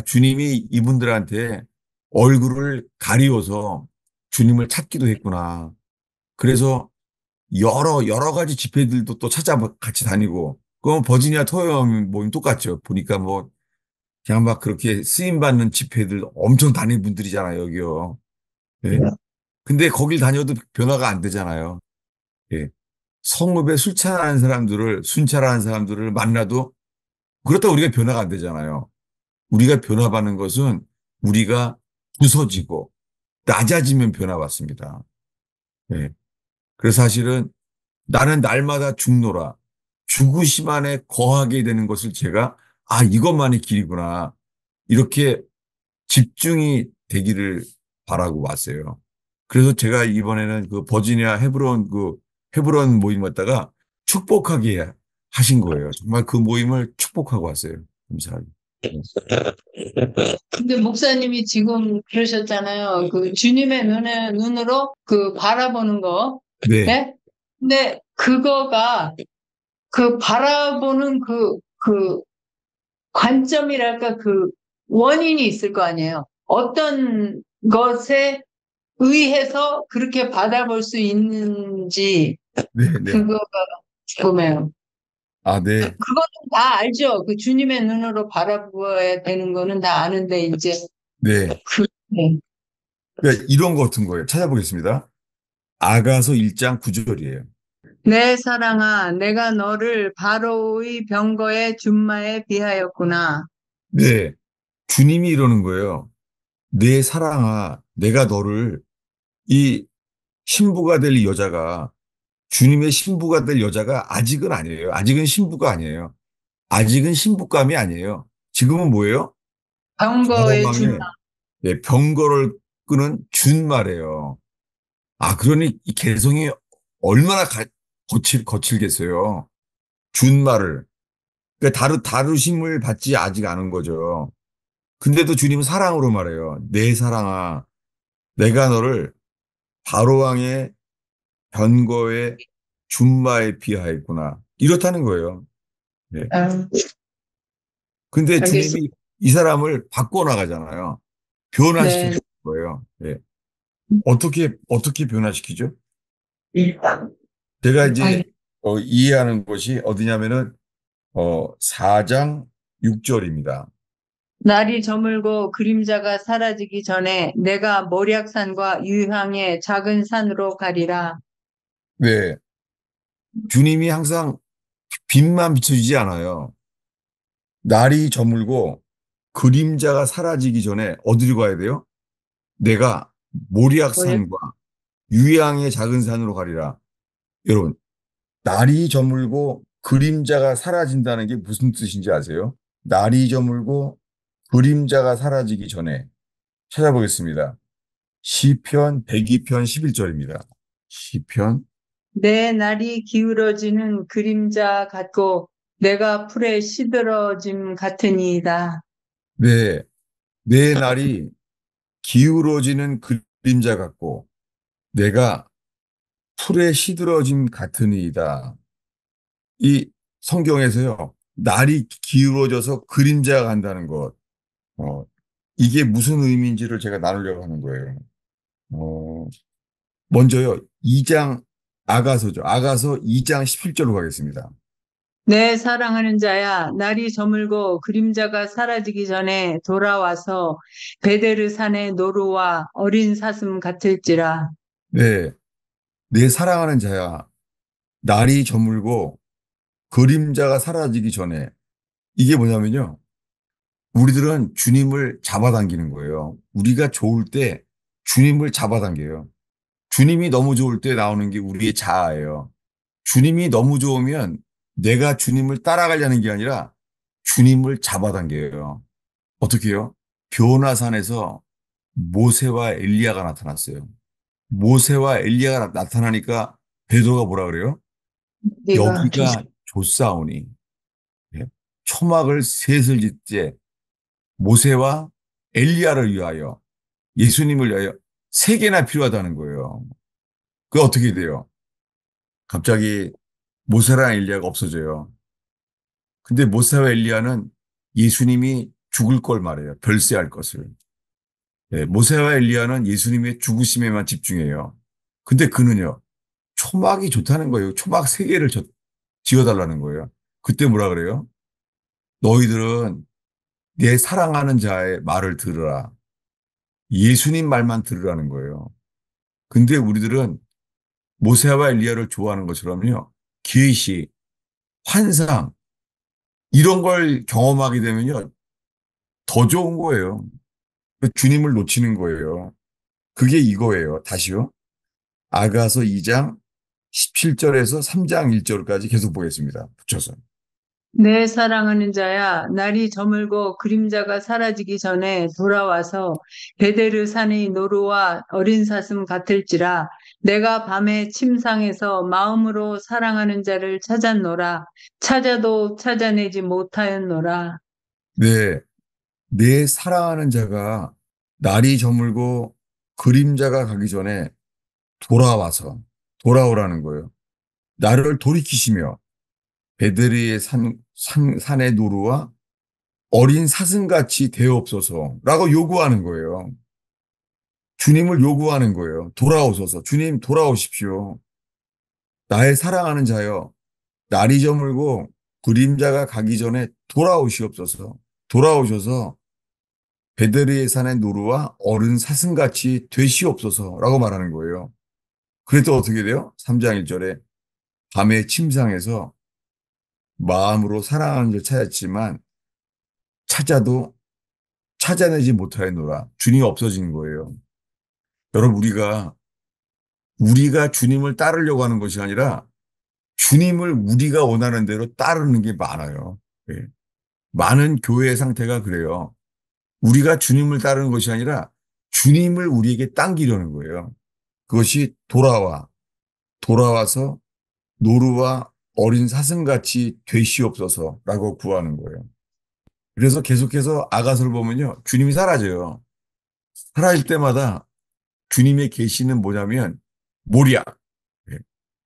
주님이 이분들한테 얼굴을 가리워서 주님을 찾기도 했구나. 그래서 여러 가지 집회들도 또 찾아 같이 다니고, 그건 버지니아 토요일 모임 똑같죠. 보니까 뭐, 그냥 막 그렇게 쓰임받는 집회들 엄청 다니는 분들이잖아요, 여기요. 예. 근데 거길 다녀도 변화가 안 되잖아요. 예. 성읍에 순찰하는 사람들을 만나도 그렇다고 우리가 변화가 안 되잖아요. 우리가 변화받는 것은 우리가 부서지고 낮아지면 변화받습니다. 예. 그래서 사실은 나는 날마다 죽노라. 죽으심 안에 거하게 되는 것을 제가, 이것만이 길이구나. 이렇게 집중이 되기를 바라고 왔어요. 그래서 제가 이번에는 그 버지니아 헤브론 모임 갔다가 축복하게 하신 거예요. 정말 그 모임을 축복하고 왔어요. 감사하게. 근데 목사님이 지금 그러셨잖아요. 그 주님의 눈으로 그 바라보는 거. 네, 예? 근데 그거가 그 바라보는 그 관점이랄까 그 원인이 있을 거 아니에요. 어떤 것에 의해서 그렇게 받아볼 수 있는지 네, 네. 그거가 궁금해요. 아, 네, 그거는 다 알죠. 그 주님의 눈으로 바라보아야 되는 거는 다 아는데 이제 네. 그 네. 그러니까 이런 거 같은 거예요. 찾아보겠습니다. 아가서 1장 9절이에요. 내 사랑아, 내가 너를 바로의 병거의 준마에 비하였구나. 네, 주님이 이러는 거예요. 내 사랑아, 내가 너를 이 신부가 될 여자가 주님의 신부가 될 여자가 아직은 아니에요. 아직은 신부가 아니에요. 아직은 신부감이 아니에요. 지금은 뭐예요? 병거의 준마. 가로방에 예, 병거를 끄는 준말이에요. 아, 그러니 이 개성이 얼마나 거칠겠어요. 준말을. 그러니까 다루심을 받지 아직 않은 거죠. 근데도 주님은 사랑으로 말해요. 내 사랑아, 내가 너를 바로왕의 변거의 준마에 비하했구나. 이렇다는 거예요. 예. 아, 근데 알겠습니다. 주님이 이 사람을 바꿔나가잖아요. 변화시켜 네. 줄 거예요. 예. 어떻게 변화시키죠? 일단, 제가 알겠, 이제 이해하는 것이 어디냐면은 4장 6절입니다. 날이 저물고 그림자가 사라지기 전에 내가 모략산과 유황의 작은 산으로 가리라. 네. 주님이 항상 빛만 비춰주지 않아요. 날이 저물고 그림자가 사라지기 전에 어디로 가야 돼요? 내가 모략, 모리악산과 유양의 작은 산으로 가리라. 여러분, 날이 저물고 그림자가 사라진다는 게 무슨 뜻인지 아세요? 날이 저물고 그림자가 사라지기 전에 찾아보겠습니다. 시편 102편 11절입니다. 시편. 내 날이 기울어지는 그림자 같고 내가 풀에 시들어짐 같으니이다. 네, 내 날이 기울어지는 그림자 같고 내가 풀에 시들어짐 같으니이다. 이 성경에서요, 날이 기울어져서 그림자가 간다는 것, 어, 이게 무슨 의미인지를 제가 나누려고 하는 거예요. 어, 먼저요, 2장 아가서죠. 아가서 2장 17절로 가겠습니다. 내 사랑하는 자야, 날이 저물고 그림자가 사라지기 전에 돌아와서 베데르 산의 노루와 어린 사슴 같을지라. 네, 내 사랑하는 자야, 날이 저물고 그림자가 사라지기 전에 이게 뭐냐면요. 우리들은 주님을 잡아당기는 거예요. 우리가 좋을 때 주님을 잡아당겨요. 주님이 너무 좋을 때 나오는 게 우리의 자아예요. 주님이 너무 좋으면 내가 주님을 따라가려는 게 아니라 주님을 잡아당겨요. 어떻게 해요? 변화산에서 모세와 엘리야가 나타났어요. 모세와 엘리야가 나타나니까 베드로가 뭐라 그래요? 네가 조심. 여기가 좋사오니 예? 초막을 셋을 짓되 모세와 엘리야를 위하여 예수님을 위하여 세 개나 필요하다는 거예요. 그게 어떻게 돼요? 갑자기 모세랑 엘리야가 없어져요. 근데 모세와 엘리야는 예수님이 죽을 걸 말해요. 별세할 것을. 예, 모세와 엘리야는 예수님의 죽으심에만 집중해요. 근데 그는요, 초막이 좋다는 거예요. 초막 세 개를 지어달라는 거예요. 그때 뭐라 그래요? 너희들은 내 사랑하는 자의 말을 들으라. 예수님 말만 들으라는 거예요. 근데 우리들은 모세와 엘리야를 좋아하는 것처럼요. 계시, 환상, 이런 걸 경험하게 되면요. 더 좋은 거예요. 주님을 놓치는 거예요. 그게 이거예요. 다시요. 아가서 2장 17절에서 3장 1절까지 계속 보겠습니다. 붙여서. 내 사랑하는 자야, 날이 저물고 그림자가 사라지기 전에 돌아와서 베데르 산의 노루와 어린 사슴 같을지라. 내가 밤에 침상에서 마음으로 사랑하는 자를 찾았노라. 찾아도 찾아내지 못하였노라. 네, 내 사랑하는 자가 날이 저물고 그림자가 가기 전에 돌아와서 돌아오라는 거예요. 나를 돌이키시며 베드리의 산의 노루와 어린 사슴같이 되옵소서라고 요구하는 거예요. 주님을 요구하는 거예요. 돌아오소서. 주님 돌아오십시오. 나의 사랑하는 자여, 날이 저물고 그림자가 가기 전에 돌아오시옵소서. 돌아오셔서 베드리의 산의 노루와 어른 사슴같이 되시옵소서라고 말하는 거예요. 그래도 어떻게 돼요? 3장 1절에 밤의 침상에서 마음으로 사랑하는 자 찾았지만 찾아도 찾아내지 못하였노라. 주님이 없어진 거예요. 여러분, 우리가 주님을 따르려고 하는 것이 아니라 주님을 우리가 원하는 대로 따르는 게 많아요. 예. 많은 교회의 상태가 그래요. 우리가 주님을 따르는 것이 아니라 주님을 우리에게 당기려는 거예요. 그것이 돌아와서 노루와 어린 사슴같이 되시옵소서라고 구하는 거예요. 그래서 계속해서 아가서를 보면요. 주님이 사라져요. 사라질 때마다 주님의 계시는 뭐냐면 모략, 예.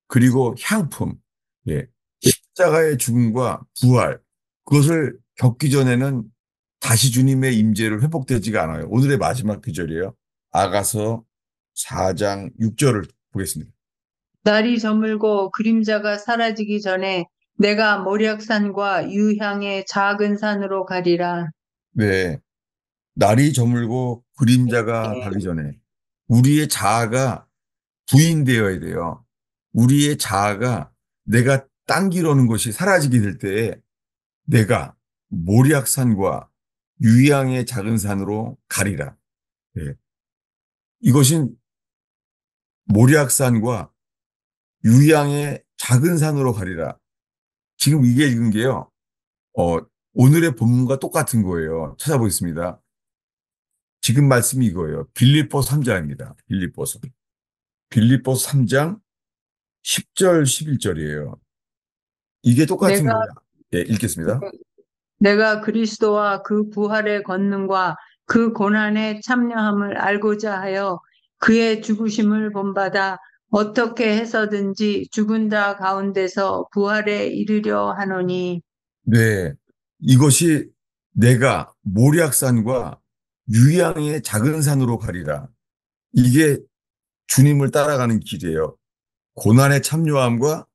그리고 향품, 예. 십자가의 죽음과 부활, 그것을 겪기 전에는 다시 주님의 임재를 회복되지가 않아요. 오늘의 마지막 구절이에요. 아가서 4장 6절을 보겠습니다. 날이 저물고 그림자가 사라지기 전에 내가 모략산과 유향의 작은 산으로 가리라. 네. 날이 저물고 그림자가 가기 전에 우리의 자아가 부인되어야 돼요. 우리의 자아가 내가 당기려는 것이 사라지게 될 때에 내가 모략산과 유양의 작은 산으로 가리라. 예. 이것은 모략산과 유양의 작은 산으로 가리라. 지금 이게 읽은 게요. 어, 오늘의 본문과 똑같은 거예요. 찾아보겠습니다. 지금 말씀이 이거예요. 빌립보서 3장입니다. 빌립보서 3장 10절, 11절이에요. 이게 똑같은 내가 거예요. 예, 읽겠습니다. 내가 그리스도와 그 부활의 권능과 그 고난의 참여함을 알고자 하여 그의 죽으심을 본받아 어떻게 해서든지 죽은 자 가운데서 부활에 이르려 하노니. 네. 이것이 내가 모략산과 유양의 작은 산으로 가리라. 이게 주님을 따라가는 길이에요. 고난의 참여함과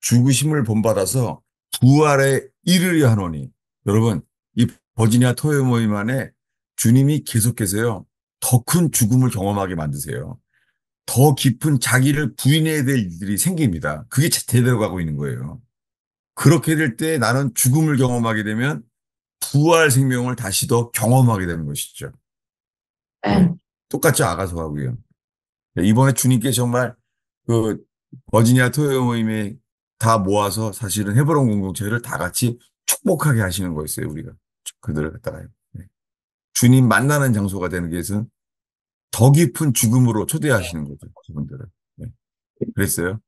죽으심을 본받아서 부활에 이르려 하노니. 여러분, 이 버지니아 토요 모임 안에 주님이 계속해서요. 더 큰 죽음을 경험하게 만드세요. 더 깊은 자기를 부인해야 될 일들이 생깁니다. 그게 제대로 가고 있는 거예요. 그렇게 될 때 나는 죽음을 경험하게 되면 부활 생명을 다시 더 경험하게 되는 것이죠. 예. 똑같이 아가서 하고요. 이번에 주님께 정말 그 버지니아 토요 모임에 다 모아서 사실은 헤브론 공동체를 다 같이 축복하게 하시는 거였어요, 우리가. 그들을 갖다가요. 네. 주님 만나는 장소가 되는 것은 더 깊은 죽음으로 초대하시는 거죠, 그분들을. 네. 그랬어요?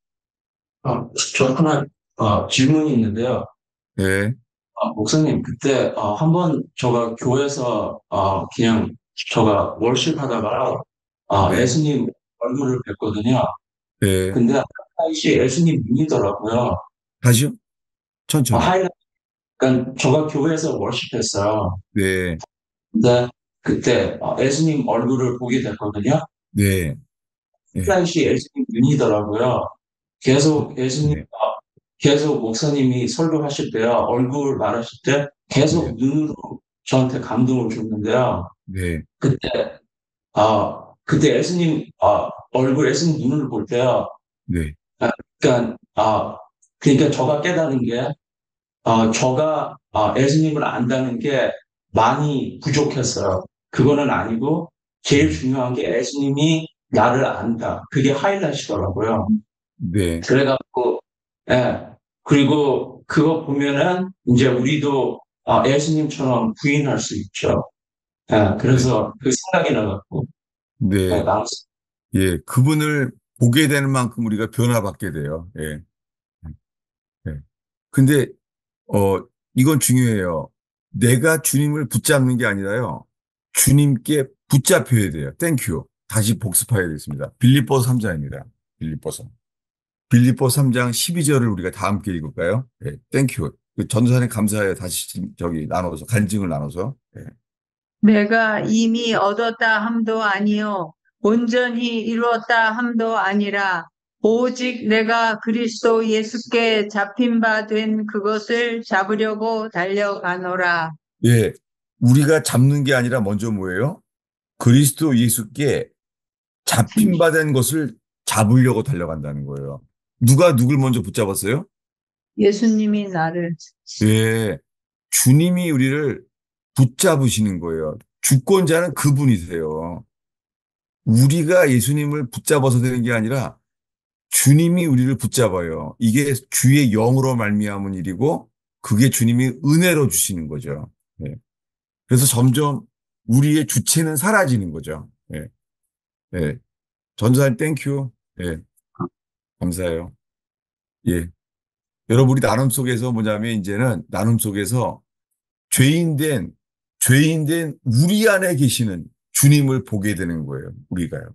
저 하나, 질문이 있는데요. 네, 목사님, 그때, 한번 저가 교회에서, 그냥 저가 월십 하다가, 네, 예수님 얼굴을 뵀거든요. 네. 근데, 당시 예수님 눈이더라고요. 다시요? 천천히. 하이라이트, 그러니까 저가 교회에서 월십했어요. 네, 근데 그때, 예수님 얼굴을 보게 됐거든요. 네, 네, 당시 예수님 눈이더라고요. 네, 계속 목사님이 설교하실 때요, 얼굴 말하실 때 네, 계속 눈으로 저한테 감동을 줬는데요. 네, 그때, 그때 예수님 눈을 볼 때요. 네, 그러니까, 그러니까 저가 깨달은 게, 예수님을 안다는 게 많이 부족했어요. 그거는 아니고, 제일 네, 중요한 게 예수님이 나를 안다. 그게 하이라이트더라고요. 네, 그래갖고, 예. 그리고 그거 보면은 이제 우리도 예수님처럼 부인할 수 있죠. 예, 네. 그래서 그 생각이 나갖고 네. 나눴어요. 예. 그분을 보게 되는 만큼 우리가 변화받게 돼요. 예. 예. 근데, 어, 이건 중요해요. 내가 주님을 붙잡는 게 아니라요. 주님께 붙잡혀야 돼요. 땡큐. 다시 복습하야겠습니다. 빌립보 3장입니다. 빌립보서. 빌립보 3장 12절을 우리가 다 함께 읽을까요? 예, 땡큐. 전도사님 감사해요. 다시 저기 나눠서, 간증을 나눠서. 예. 내가 이미 얻었다 함도 아니요 온전히 이루었다 함도 아니라 오직 내가 그리스도 예수께 잡힌 바 된 그것을 잡으려고 달려가노라. 예. 우리가 잡는 게 아니라 먼저 뭐예요? 그리스도 예수께 잡힌 바 된 것을 잡으려고 달려간다는 거예요. 누가 누굴 먼저 붙잡았어요? 예수님이 나를 예. 주님이 우리를 붙잡으시는 거예요. 주권자는 그분이세요. 우리가 예수님을 붙잡아서 되는 게 아니라 주님이 우리를 붙잡아요. 이게 주의 영으로 말미암은 일이고 그게 주님이 은혜로 주시는 거죠. 예. 그래서 점점 우리의 주체는 사라지는 거죠. 예. 예. 전도사님 땡큐. 예. 감사해요. 예. 여러분 우리 나눔 속에서 뭐냐면 이제는 나눔 속에서 죄인된 죄인된 우리 안에 계시는 주님을 보게 되는 거예요. 우리가요.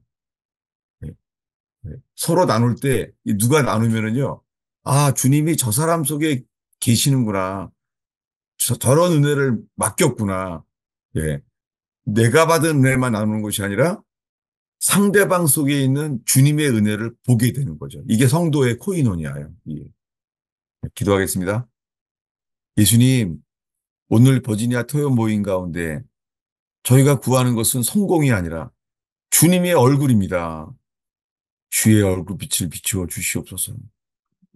예. 예. 서로 나눌 때 누가 나누면은요. 아, 주님이 저 사람 속에 계시는구나. 저런 은혜를 맡겼구나. 예. 내가 받은 은혜만 나누는 것이 아니라 상대방 속에 있는 주님의 은혜를 보게 되는 거죠. 이게 성도의 코이노니아예요. 예. 기도하겠습니다. 예수님, 오늘 버지니아 토요 모임 가운데 저희가 구하는 것은 성공이 아니라 주님의 얼굴입니다. 주의 얼굴 빛을 비추어 주시옵소서.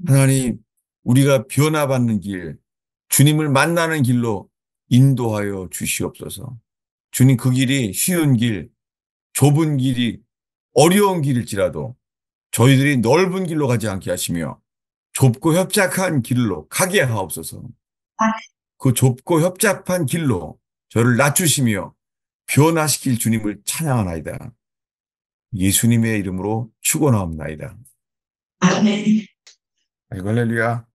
하나님, 우리가 변화받는 길, 주님을 만나는 길로 인도하여 주시옵소서. 주님 그 길이 쉬운 길, 좁은 길이 어려운 길일지라도 저희들이 넓은 길로 가지 않게 하시며 좁고 협착한 길로 가게 하옵소서. 그 좁고 협착한 길로 저를 낮추시며 변화시킬 주님을 찬양하나이다. 예수님의 이름으로 축원하옵나이다. 아멘. 아이고 할렐루야.